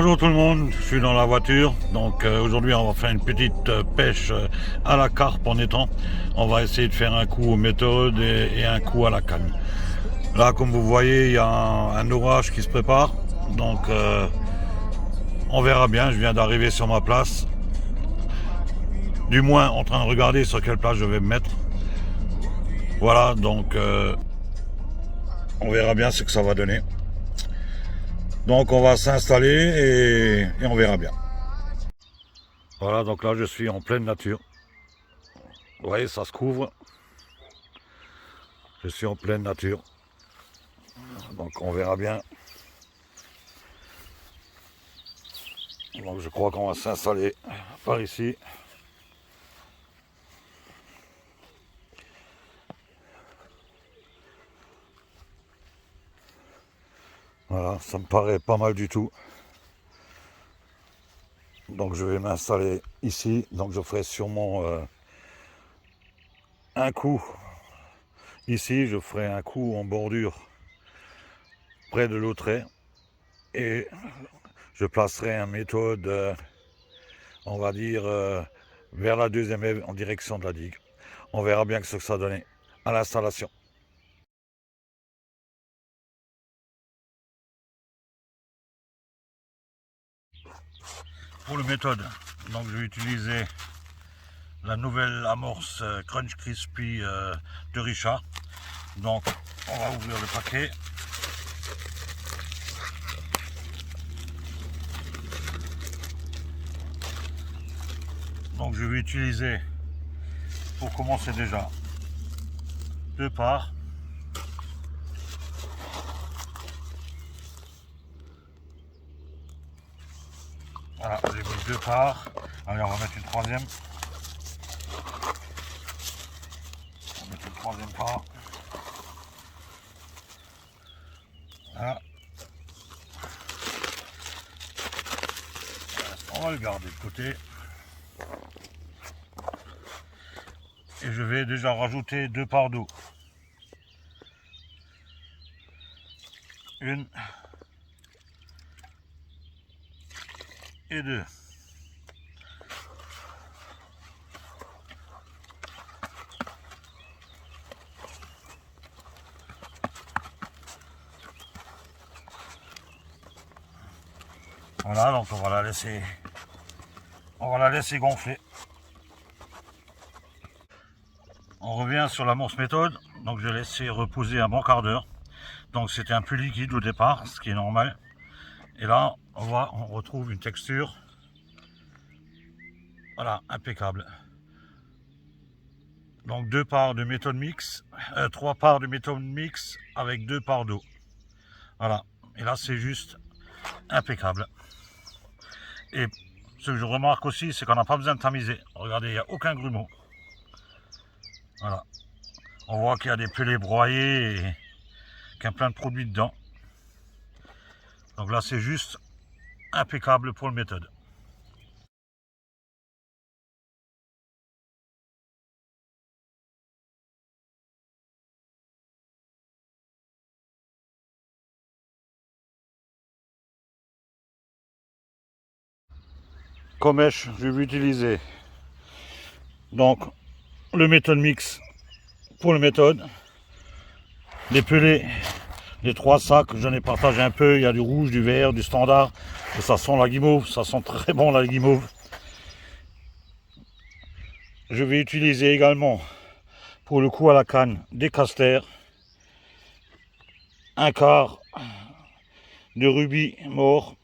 Bonjour tout le monde, je suis dans la voiture. Donc aujourd'hui on va faire une petite pêche à la carpe en étang. On va essayer de faire un coup aux méthodes et un coup à la canne. Là comme vous voyez il y a un orage qui se prépare. Donc on verra bien, je viens d'arriver sur ma place. Du moins en train de regarder sur quelle place je vais me mettre. Voilà donc on verra bien ce que ça va donner. Donc on va s'installer et on verra bien. Voilà, donc là je suis en pleine nature. Vous voyez, ça se couvre. Je suis en pleine nature. Donc on verra bien. Donc je crois qu'on va s'installer par ici. Voilà, ça me paraît pas mal du tout. Donc je vais m'installer ici. Donc je ferai sûrement un coup. Ici, je ferai un coup en bordure près de l'autre. Et je placerai un méthode, on va dire, vers la deuxième haie en direction de la digue. On verra bien ce que ça donnait à l'installation. Pour le méthode, donc je vais utiliser la nouvelle amorce Crunch Crispy de Richard. Donc on va ouvrir le paquet. Donc je vais utiliser pour commencer déjà deux parts. Voilà, j'ai mis deux parts. Allez, on va mettre une troisième. On va mettre une troisième part. Voilà. On va le garder de côté. Et je vais déjà rajouter deux parts d'eau. Une et deux. Voilà, donc on va la laisser gonfler. On revient sur l'amorce méthode. Donc je vais laisser reposer un bon quart d'heure. Donc c'était un peu liquide au départ, ce qui est normal. Et là, on retrouve une texture, voilà, impeccable. Donc deux parts de méthode mix, trois parts de méthode mix avec deux parts d'eau. Voilà. Et là, c'est juste impeccable. Et ce que je remarque aussi, c'est qu'on n'a pas besoin de tamiser. Regardez, il n'y a aucun grumeau. Voilà. On voit qu'il y a des pelés broyés et qu'il y a plein de produits dedans. Donc là, c'est juste impeccable pour le méthode. Comme mèche, je vais utiliser donc le méthode mix pour le méthode. Les pelés, les trois sacs, j'en ai partagé un peu. Il y a du rouge, du vert, du standard. Et ça sent la guimauve, ça sent très bon la guimauve. Je vais utiliser également pour le coup à la canne des casters, un quart de rubis mort,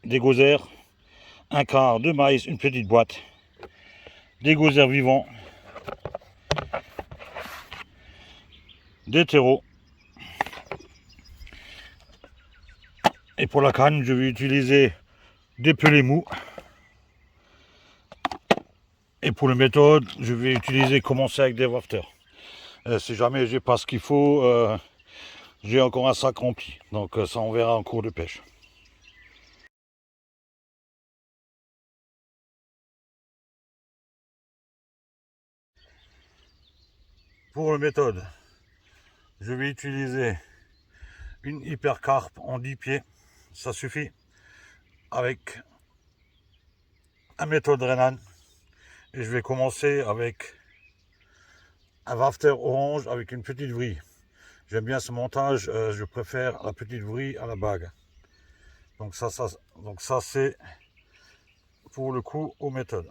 des gozères, un quart de maïs, une petite boîte, des gozères vivants, des terreaux. Et pour la canne, je vais utiliser des pelés mous. Et pour le méthode, je vais commencer avec des wafters. Si jamais j'ai pas ce qu'il faut, j'ai encore un sac rempli. Donc ça on verra en cours de pêche. Pour la méthode, je vais utiliser une hypercarpe en 10 pieds. Ça suffit. avec un méthode Renan. Et je vais commencer avec un wafter orange avec une petite vrille. J'aime bien ce montage, je préfère la petite vrille à la bague. Donc ça c'est pour le coup aux méthodes.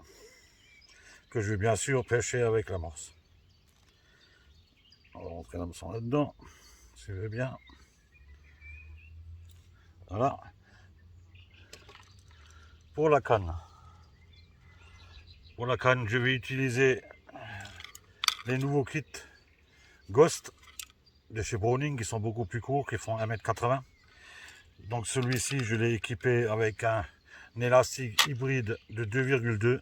Que je vais bien sûr pêcher avec la morse. On va rentrer l'hameçon là-dedans, si vous voulez bien. Voilà. Pour la canne. Pour la canne, je vais utiliser les nouveaux kits Ghost de chez Browning qui sont beaucoup plus courts, qui font 1,80 m. Donc celui-ci, je l'ai équipé avec un élastique hybride de 2,2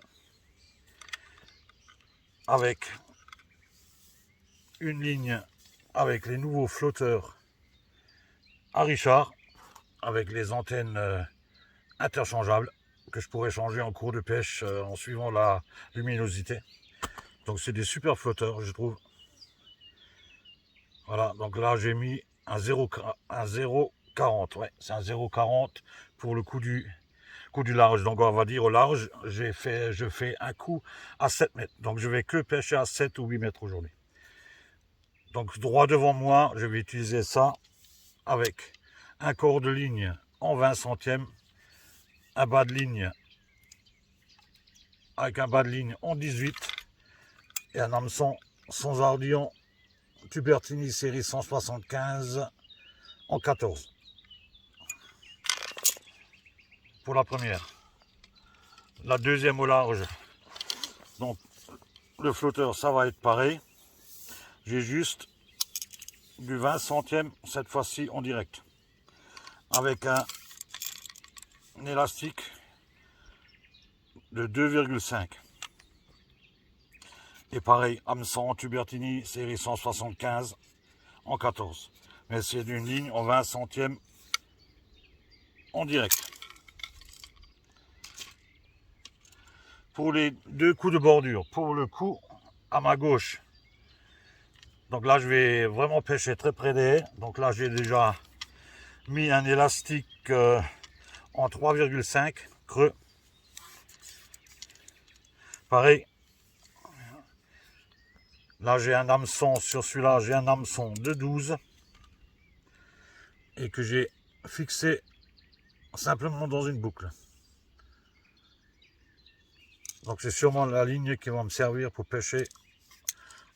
avec une ligne avec les nouveaux flotteurs à Richard avec les antennes interchangeables que je pourrais changer en cours de pêche en suivant la luminosité. Donc c'est des super flotteurs, je trouve. Voilà, donc là j'ai mis un 0,40, ouais, c'est un 0,40 pour le coup du large. Donc on va dire au large, je fais un coup à 7 mètres. Donc je vais que pêcher à 7 ou 8 mètres aujourd'hui. Donc droit devant moi, je vais utiliser ça avec un corps de ligne en 20 centièmes, un bas de ligne avec un bas de ligne en 18 et un hameçon sans ardillon Tubertini série 175 en 14 pour la première. La deuxième au large, donc le flotteur ça va être pareil, j'ai juste du 20 centièmes cette fois-ci en direct avec un élastique de 2,5 et pareil hameçon Tubertini série 175 en 14, mais c'est d'une ligne en 20 centièmes en direct. Pour les deux coups de bordure, pour le coup à ma gauche, donc là je vais vraiment pêcher très près des haies, donc là j'ai déjà mis un élastique en 3,5 creux. Pareil, là j'ai un hameçon, sur celui-là j'ai un hameçon de 12 et que j'ai fixé simplement dans une boucle. Donc c'est sûrement la ligne qui va me servir pour pêcher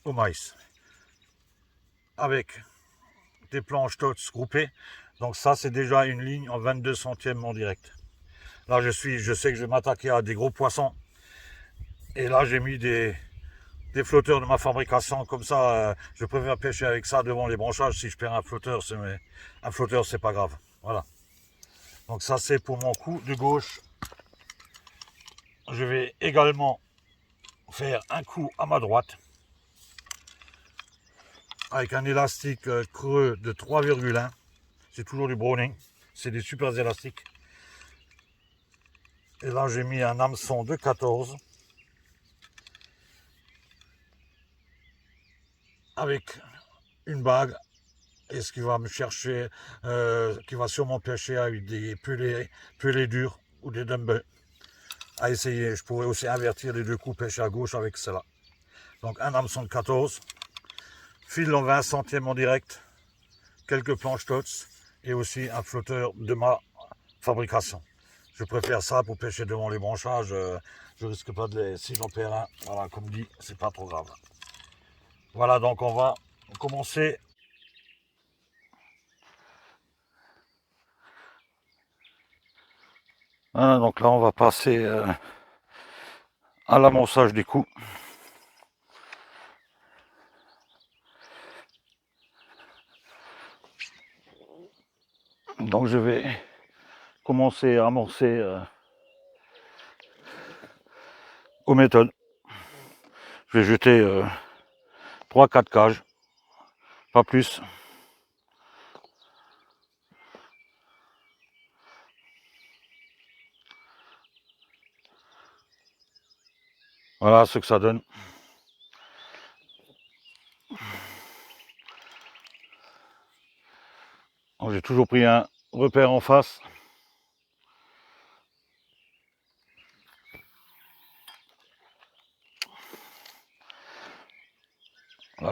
au maïs. Avec des planches TOTS groupées. Donc ça c'est déjà une ligne en 22 centièmes en direct. Là je sais que je vais m'attaquer à des gros poissons. Et là j'ai mis des flotteurs de ma fabrication. Comme ça, je préfère pêcher avec ça devant les branchages. Si je perds un flotteur, c'est pas grave. Voilà. Donc ça c'est pour mon coup de gauche. Je vais également faire un coup à ma droite avec un élastique creux de 3,1. C'est toujours du Browning, c'est des super élastiques. Et là j'ai mis un hameçon de 14 avec une bague, et ce qui va me chercher, qui va sûrement pêcher avec des pelés durs ou des dumbbells. À essayer, je pourrais aussi invertir les deux coups, pêcher à gauche avec cela. Donc un hameçon de 14, fil en 20 centièmes en direct, quelques planches TOTS et aussi un flotteur de ma fabrication. Je préfère ça pour pêcher devant les branchages, je risque pas de les... Si j'en perds un, voilà, comme dit, c'est pas trop grave. Voilà, donc on va commencer. Voilà, donc là on va passer à l'amorçage des coups. Donc je vais commencer à amorcer aux méthodes. Je vais jeter 3-4 cages, pas plus. Voilà ce que ça donne. J'ai toujours pris un repère en face.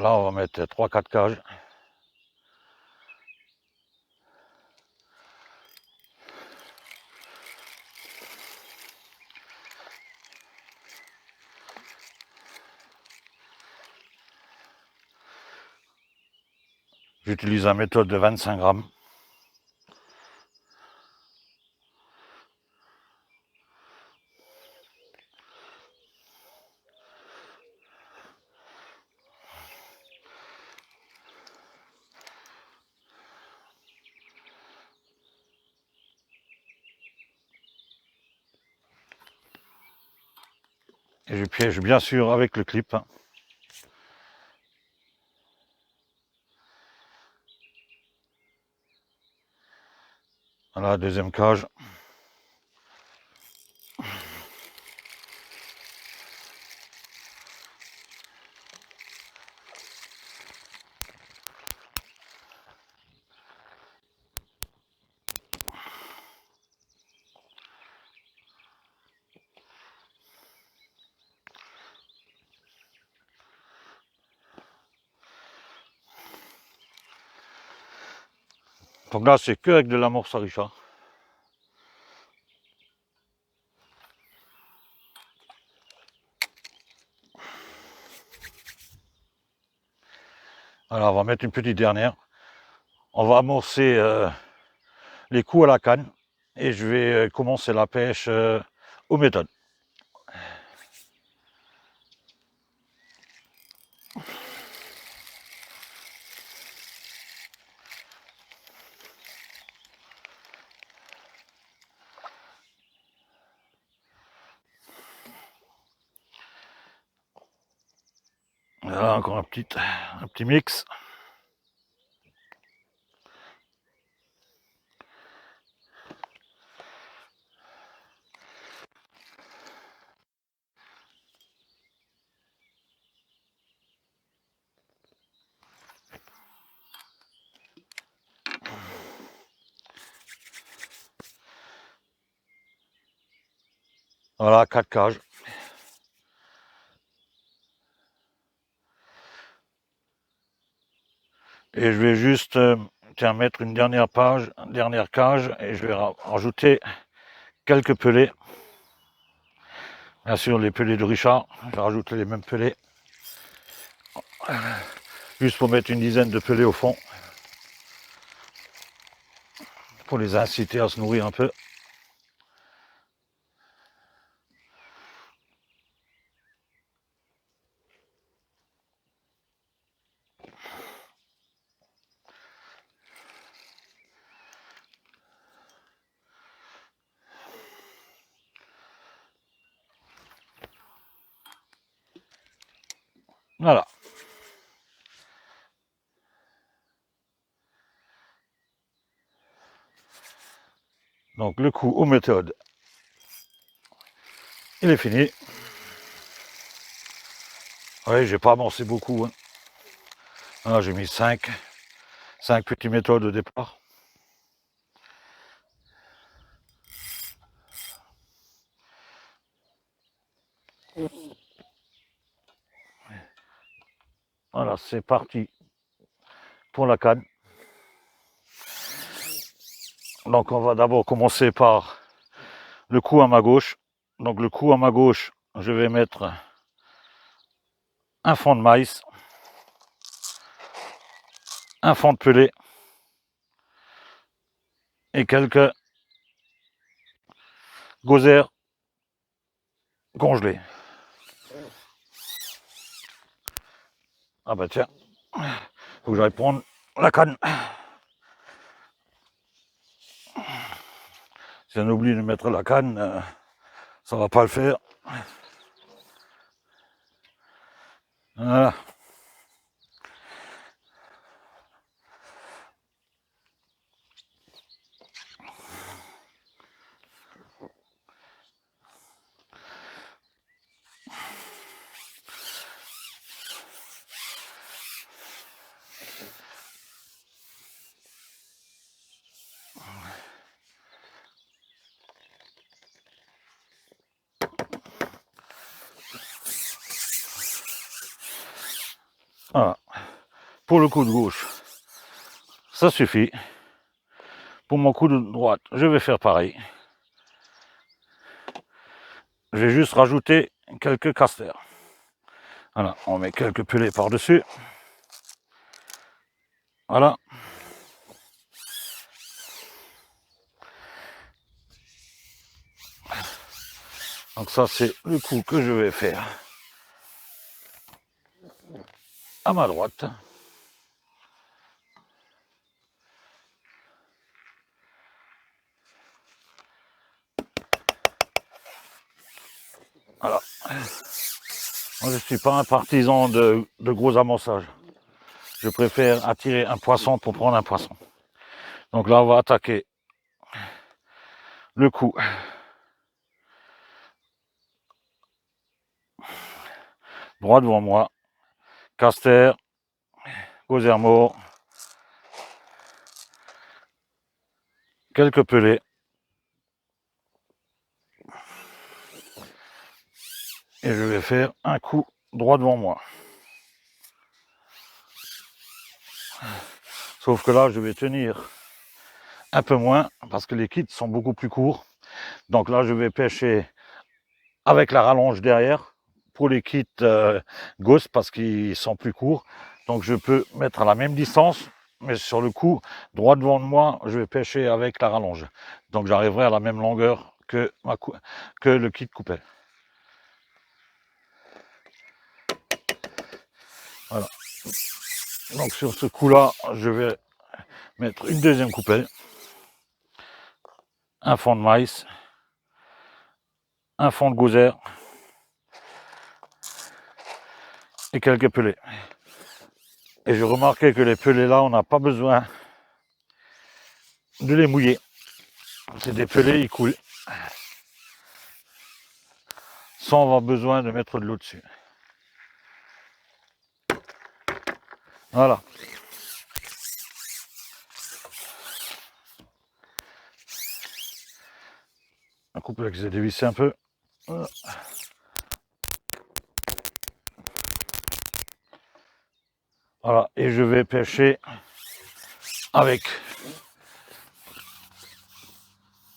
Là, on va mettre 3-4 cages. J'utilise la méthode de 25 grammes. Et je piège bien sûr avec le clip. Voilà, deuxième cage. Donc là, c'est que avec de l'amorce à Richard. Alors, on va mettre une petite dernière. On va amorcer les coups à la canne et je vais commencer la pêche aux méthodes. Voilà, encore un petit mix. Voilà, 4 cages. Et je vais juste mettre une dernière cage, et je vais rajouter quelques pelets. Bien sûr, les pelets de Richard, je vais rajouter les mêmes pelets. Juste pour mettre une dizaine de pelets au fond. Pour les inciter à se nourrir un peu. Voilà. Donc le coup aux méthodes, il est fini. Oui, j'ai pas amorcé beaucoup. Hein. Voilà, j'ai mis 5 petits méthodes au départ. Voilà, c'est parti pour la canne. Donc on va d'abord commencer par le coup à ma gauche. Donc le coup à ma gauche, je vais mettre un fond de maïs, un fond de pelé et quelques gozères congelées. Ah bah tiens, faut que j'aille prendre la canne. Si on oublie de mettre la canne, ça va pas le faire. Voilà. Pour le coup de gauche, ça suffit. Pour mon coup de droite, je vais faire pareil. Je vais juste rajouter quelques casters. Voilà, on met quelques pelés par-dessus. Voilà. Donc ça, c'est le coup que je vais faire à ma droite. Voilà. Moi, je ne suis pas un partisan de gros amorçage. Je préfère attirer un poisson pour prendre un poisson. Donc là, on va attaquer le coup. Droit devant moi. Caster. Gozermo. Quelques pelés. Et je vais faire un coup droit devant moi. Sauf que là, je vais tenir un peu moins parce que les kits sont beaucoup plus courts. Donc là, je vais pêcher avec la rallonge derrière pour les kits Ghost parce qu'ils sont plus courts. Donc je peux mettre à la même distance, mais sur le coup, droit devant moi, je vais pêcher avec la rallonge. Donc j'arriverai à la même longueur que le kit coupé. Voilà. Donc sur ce coup-là, je vais mettre une deuxième coupelle, un fond de maïs, un fond de gozer et quelques pelés. Et je remarquais que les pelés là, on n'a pas besoin de les mouiller. C'est des pelés, ils coulent sans avoir besoin de mettre de l'eau dessus. Voilà. Un couple qui s'est dévissé un peu. Voilà, et je vais pêcher avec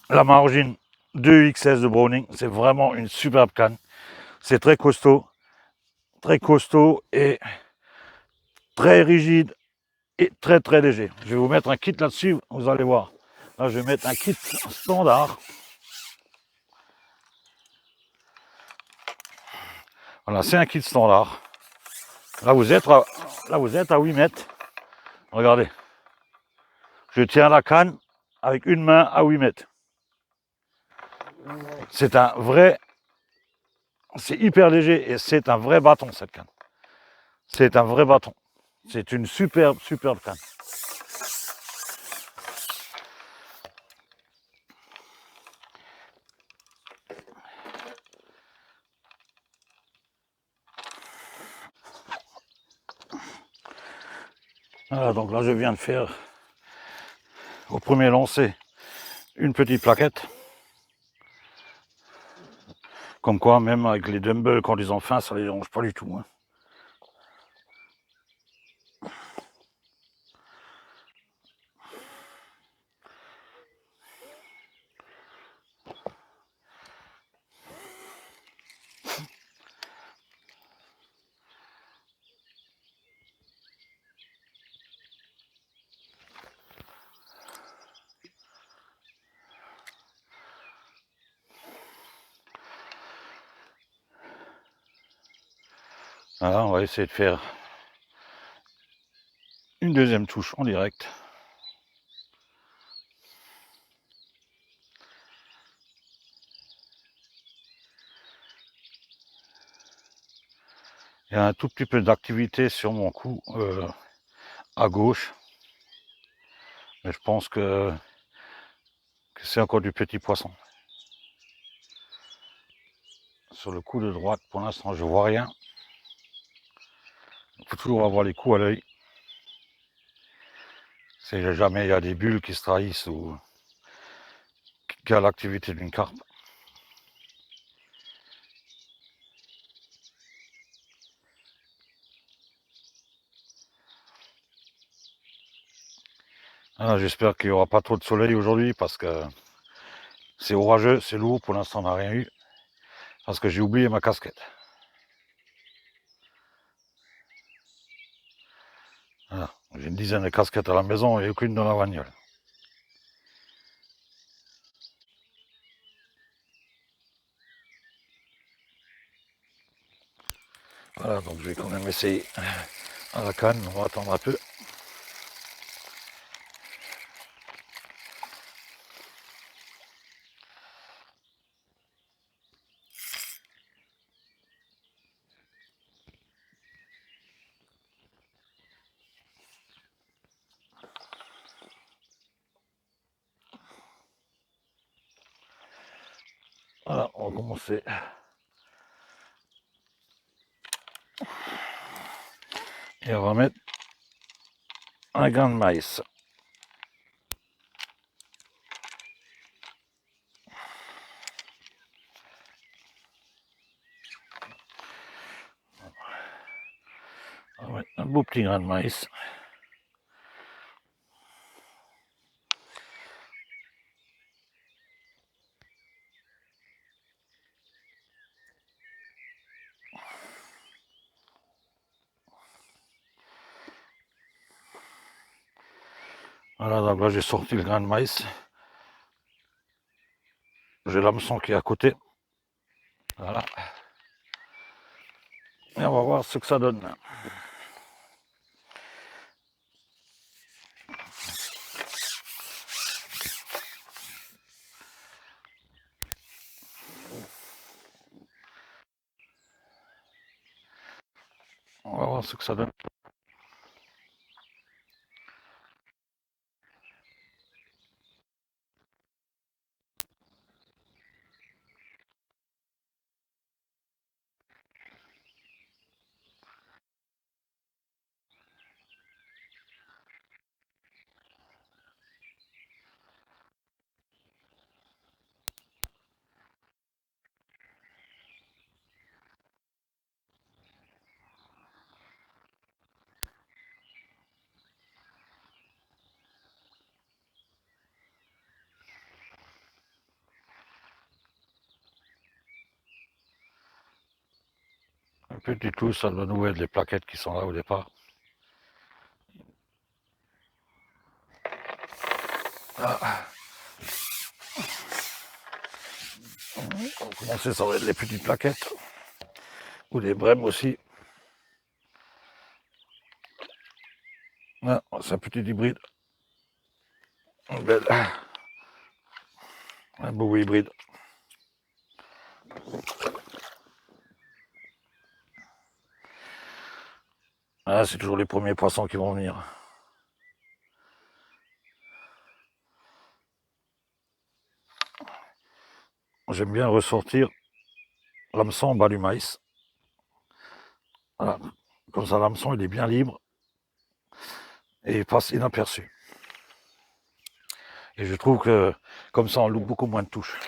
la margine 2XS de Browning. C'est vraiment une superbe canne. C'est très costaud et très rigide et très très léger. Je vais vous mettre un kit là-dessus, vous allez voir. Là, je vais mettre un kit standard. Voilà, c'est un kit standard. Là, vous êtes à 8 mètres. Regardez. Je tiens la canne avec une main à 8 mètres. C'est un vrai... C'est hyper léger et c'est un vrai bâton, cette canne. C'est un vrai bâton. C'est une superbe canne. Voilà, donc là, je viens de faire au premier lancer une petite plaquette. Comme quoi, même avec les dumbbells, quand ils ont faim, ça les dérange pas du tout. Hein. Voilà, on va essayer de faire une deuxième touche en direct. Il y a un tout petit peu d'activité sur mon cou à gauche. Mais je pense que c'est encore du petit poisson. Sur le coup de droite, pour l'instant, je vois rien. Il faut toujours avoir les coups à l'œil. Si jamais il y a des bulles qui se trahissent ou qu'il y a l'activité d'une carpe. Ah, j'espère qu'il n'y aura pas trop de soleil aujourd'hui parce que c'est orageux, c'est lourd. Pour l'instant, on n'a rien eu parce que j'ai oublié ma casquette. Voilà. J'ai une dizaine de casquettes à la maison et aucune dans la bagnole. Voilà, donc je vais quand même essayer à la canne. On va attendre un peu. Voilà, on va commencer. Et on va mettre un grain de maïs. On va mettre un beau petit grain de maïs. Voilà, donc là j'ai sorti le grain de maïs. J'ai l'hameçon qui est à côté. Voilà. Et on va voir ce que ça donne. On va voir ce que ça donne. Un petit tout, ça doit nous être les plaquettes qui sont là au départ. Ah. On va commencer, ça va être les petites plaquettes. Ou les brèmes aussi. Ah, c'est un petit hybride. Belle. Un beau hybride. Ah, c'est toujours les premiers poissons qui vont venir. J'aime bien ressortir l'hameçon en bas du maïs. Voilà. Comme ça, l'hameçon, il est bien libre et il passe inaperçu. Et je trouve que comme ça, on loupe beaucoup moins de touches.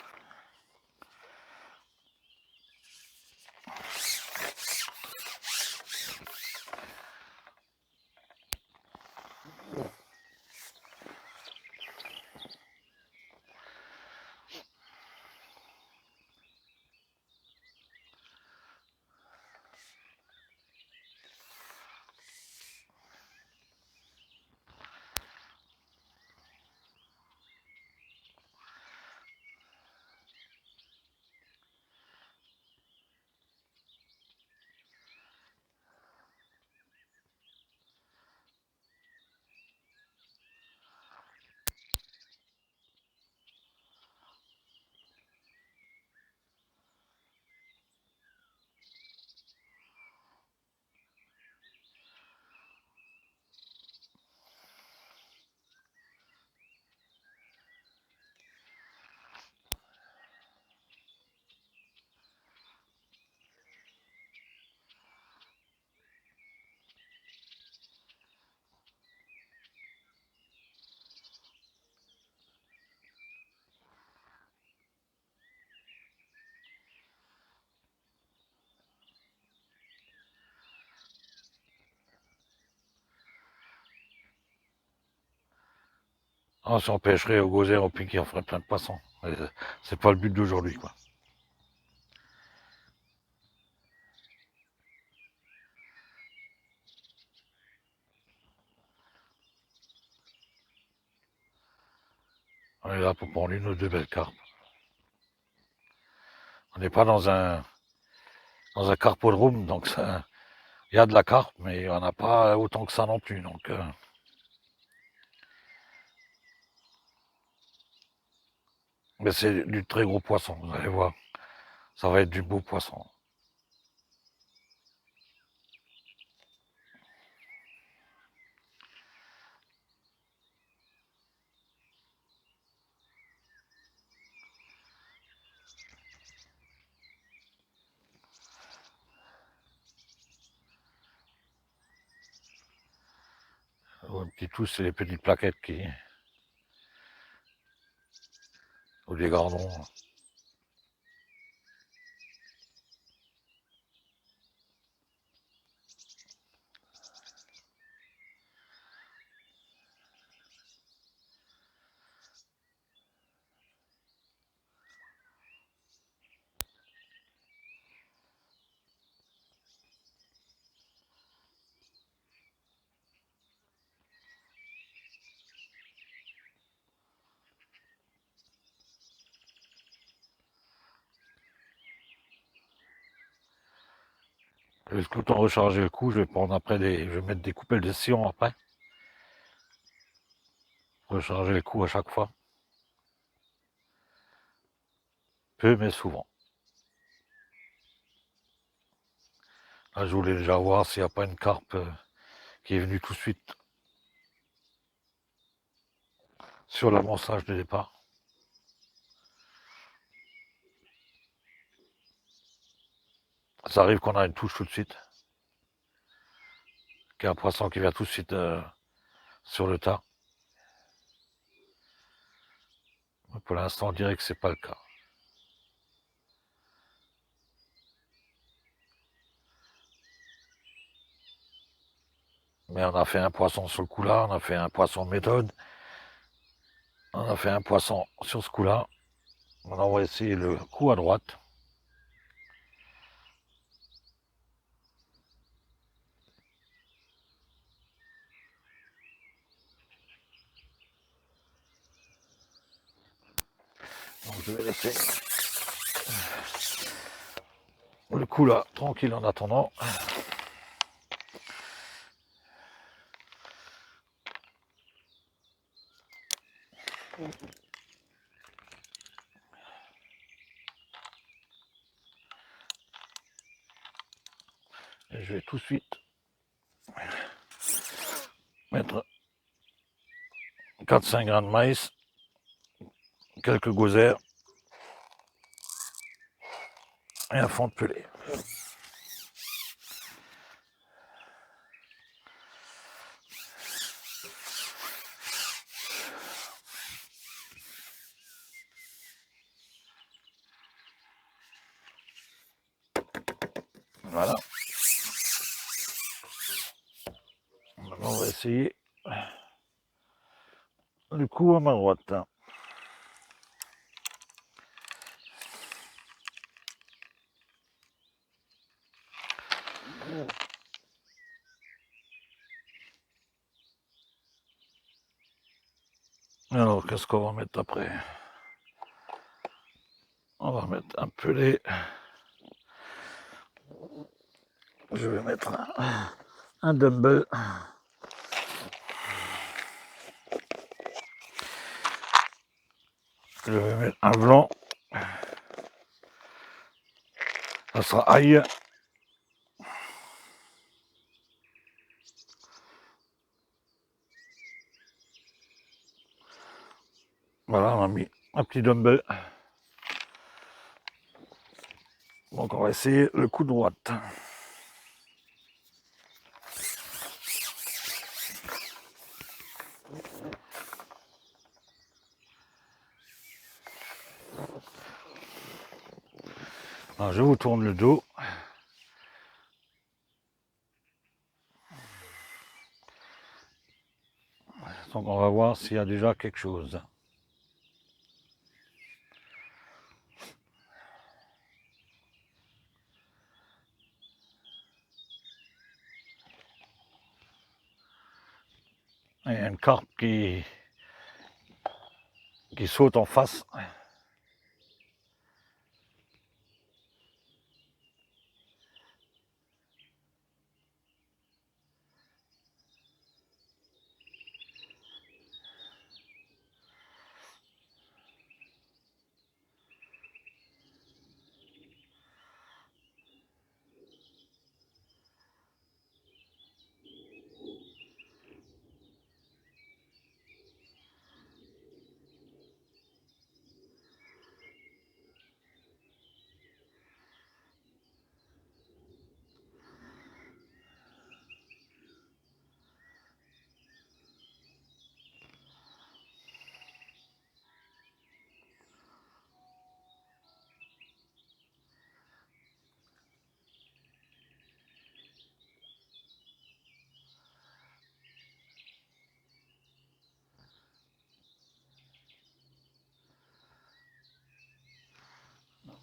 Ah, si on pêcherait au gosier, au piquet, on ferait plein de poissons. C'est pas le but d'aujourd'hui, quoi. On est là pour prendre une ou deux belles carpes. On n'est pas dans un carpodrome, donc il y a de la carpe, mais il n'y en a pas autant que ça non plus. Donc, mais c'est du très gros poisson, vous allez voir. Ça va être du beau poisson. Un petit tout, c'est les petites plaquettes ou les gardons. Je vais tout le temps recharger le coup, je vais prendre après je vais mettre des coupelles de sillon après. Recharger le coup à chaque fois. Peu mais souvent. Là, je voulais déjà voir s'il n'y a pas une carpe qui est venue tout de suite sur l'amorçage de départ. Ça arrive qu'on a une touche tout de suite. Qu'il y a un poisson qui vient tout de suite sur le tas. Pour l'instant, on dirait que c'est pas le cas. Mais on a fait un poisson sur le coup-là, on a fait un poisson méthode, on a fait un poisson sur ce coup-là. Maintenant, on va essayer le coup à droite. Donc, je vais laisser le coup là, tranquille en attendant. Et je vais tout de suite mettre 4-5 grains de maïs, quelques gozères et un fond de pelé. Voilà. Maintenant, on va essayer le coup à ma droite. Alors, qu'est-ce qu'on va mettre après? On va mettre un pelé. Je vais mettre un dumbbell. Je vais mettre un blanc. Ça sera ail. Voilà, on a mis un petit dumbbell. Donc on va essayer le coup de droite. Alors, je vous tourne le dos. Donc on va voir s'il y a déjà quelque chose. Il y a une carpe qui saute en face.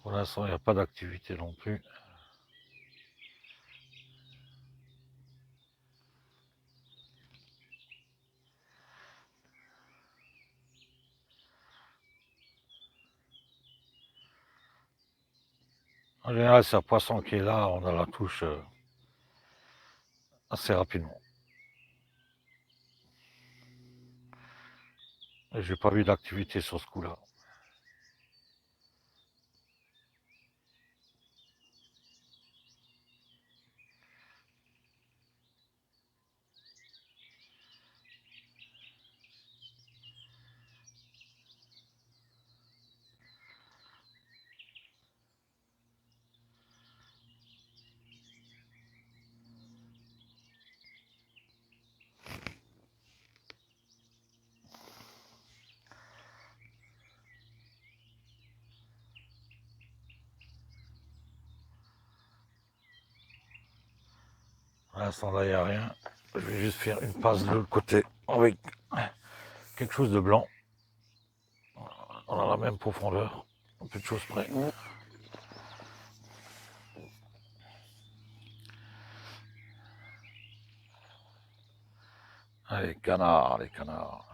Pour l'instant, il n'y a pas d'activité non plus. En général, c'est un poisson qui est là, on a la touche assez rapidement. Et j'ai pas vu d'activité sur ce coup-là. Pour l'instant, là, il n'y a rien. Je vais juste faire une passe de l'autre côté avec quelque chose de blanc. On a la même profondeur, un peu de choses près. Allez, canards, les canards.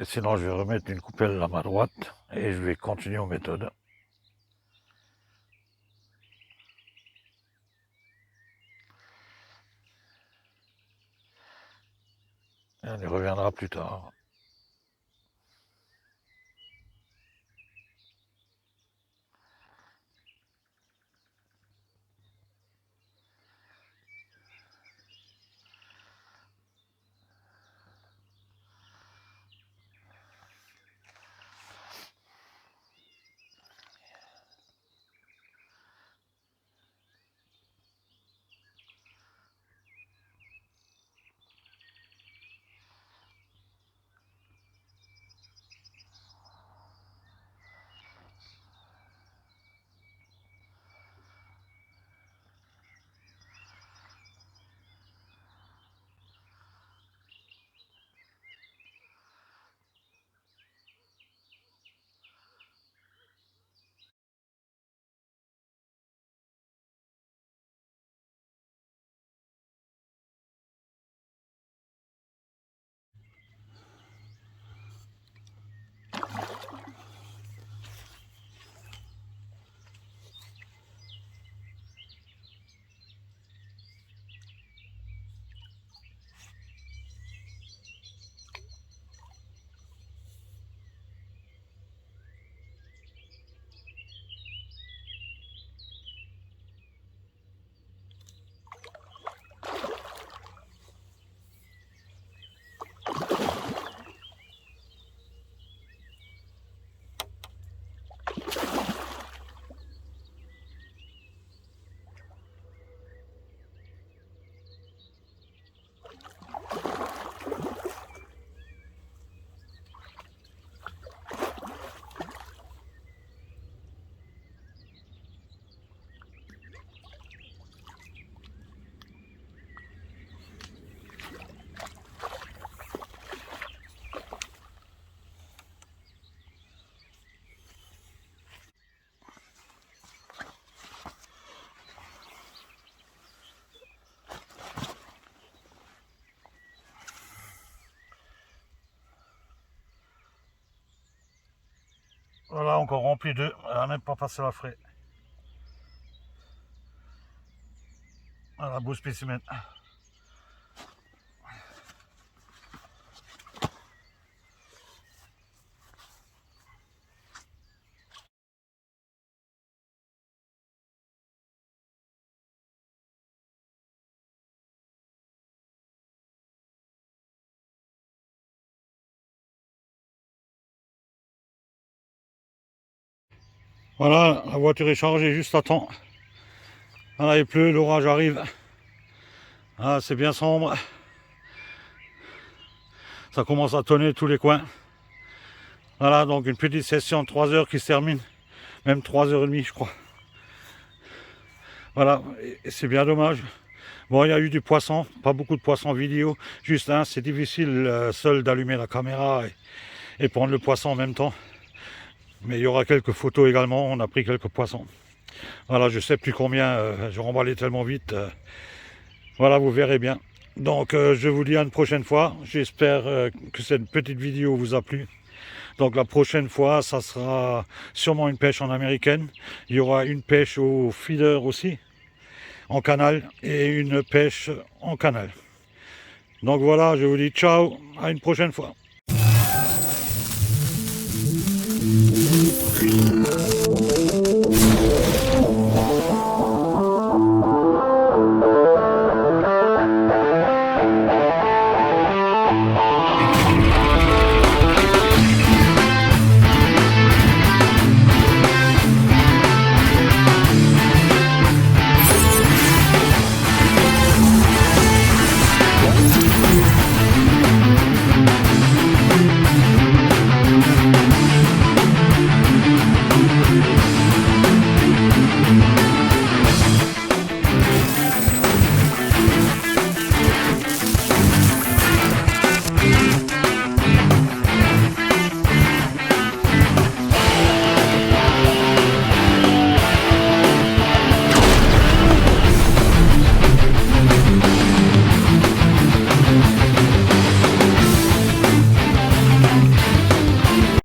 Et sinon, je vais remettre une coupelle à ma droite et je vais continuer aux méthodes. Et on y reviendra plus tard. Voilà, encore rempli d'œufs. Elle n'a même pas passé la frais. Voilà, beau spécimen. Voilà, la voiture est chargée juste à temps. Voilà, il pleut, l'orage arrive. Ah, c'est bien sombre. Ça commence à tonner tous les coins. Voilà, donc une petite session de 3 heures qui se termine. Même 3h30, je crois. Voilà, et c'est bien dommage. Bon, il y a eu du poisson, pas beaucoup de poissons vidéo. Juste, hein, c'est difficile seul d'allumer la caméra et prendre le poisson en même temps. Mais il y aura quelques photos également, on a pris quelques poissons. Voilà, je sais plus combien, je remballais tellement vite. Voilà, vous verrez bien. Donc, je vous dis à une prochaine fois. J'espère que cette petite vidéo vous a plu. Donc, la prochaine fois, ça sera sûrement une pêche en américaine. Il y aura une pêche au feeder aussi, en canal, et une pêche en canal. Donc voilà, je vous dis ciao, à une prochaine fois.